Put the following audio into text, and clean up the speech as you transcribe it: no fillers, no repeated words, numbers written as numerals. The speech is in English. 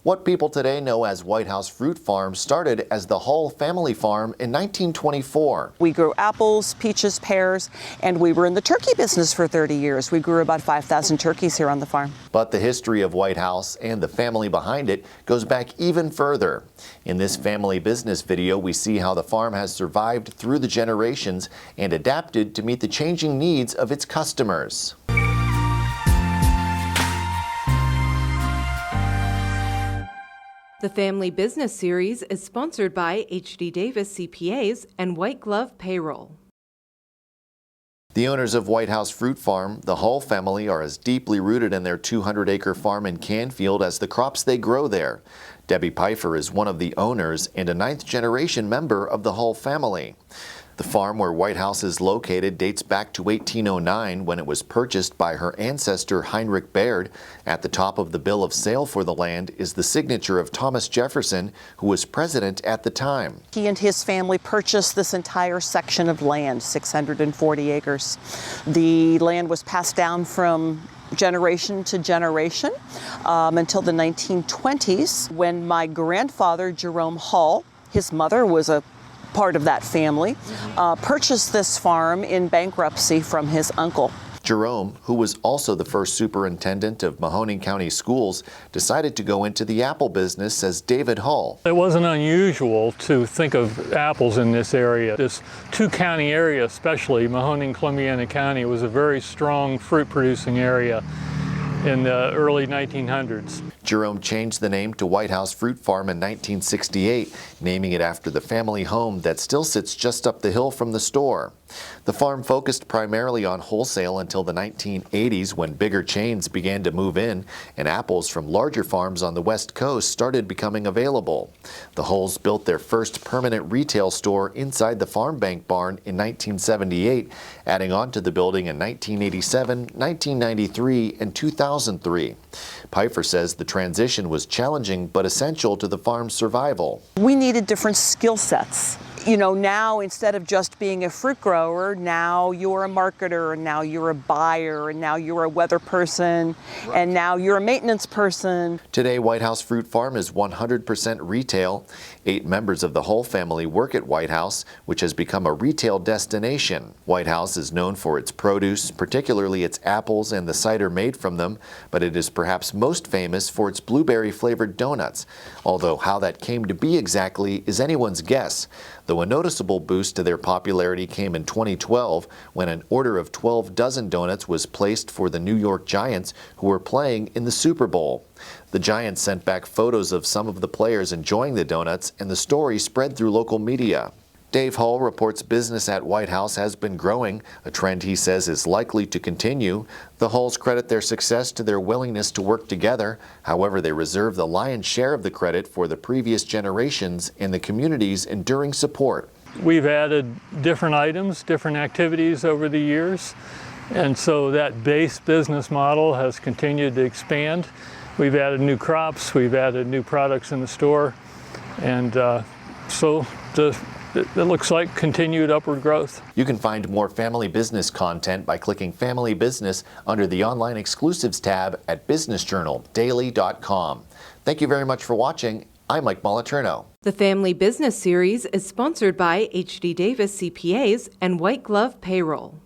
What people today know as White House Fruit Farm started as the Hull family farm in 1924. We grew apples, peaches, pears, and we were in the turkey business for 30 years. We grew about 5,000 turkeys here on the farm. But the history of White House and the family behind it goes back even further. In this family business video, we see how the farm has survived through the generations and adapted to meet the changing needs of its customers. The Family Business Series is sponsored by H.D. Davis CPAs and White Glove Payroll. The owners of White House Fruit Farm, the Hull family, are as deeply rooted in their 200-acre farm in Canfield as the crops they grow there. Debbie Pfeiffer is one of the owners and a ninth-generation member of the Hull family. The farm where White House is located dates back to 1809 when it was purchased by her ancestor Heinrich Baird. At the top of the bill of sale for the land is the signature of Thomas Jefferson, who was president at the time. He and his family purchased this entire section of land, 640 acres. The land was passed down from generation to generation until the 1920s, when my grandfather, Jerome Hull, his mother was a part of that family, purchased this farm in bankruptcy from his uncle. Jerome, who was also the first superintendent of Mahoning County Schools, decided to go into the apple business, says David Hull. It wasn't unusual to think of apples in this area. This two-county area, especially Mahoning, Columbiana County, was a very strong fruit-producing area in the early 1900s. Jerome changed the name to White House Fruit Farm in 1968, naming it after the family home that still sits just up the hill from the store. The farm focused primarily on wholesale until the 1980s, when bigger chains began to move in and apples from larger farms on the West Coast started becoming available. The Hulls built their first permanent retail store inside the Farm Bank barn in 1978, adding on to the building in 1987, 1993, and 2003. Pfeiffer says the transition was challenging but essential to the farm's survival. We needed different skill sets. You know, now instead of just being a fruit grower, now you're a marketer, and now you're a buyer, and now you're a weather person, and now you're a maintenance person. Today, White House Fruit Farm is 100% retail. 8 members of the Hull family work at White House, which has become a retail destination. White House is known for its produce, particularly its apples and the cider made from them, but it is perhaps most famous for its blueberry-flavored donuts, although how that came to be exactly is anyone's guess. Though a noticeable boost to their popularity came in 2012 when an order of 12 dozen donuts was placed for the New York Giants, who were playing in the Super Bowl. The Giants sent back photos of some of the players enjoying the donuts, and the story spread through local media. Dave Hull reports business at White House has been growing, a trend he says is likely to continue. The Hulls credit their success to their willingness to work together. However, they reserve the lion's share of the credit for the previous generations and the community's enduring support. We've added different items, different activities over the years, and so that base business model has continued to expand. We've added new crops, we've added new products in the store, and so it looks like continued upward growth. You can find more family business content by clicking Family Business under the Online Exclusives tab at businessjournaldaily.com. Thank you very much for watching. I'm Mike Moliterno. The Family Business Series is sponsored by H.D. Davis CPAs and White Glove Payroll.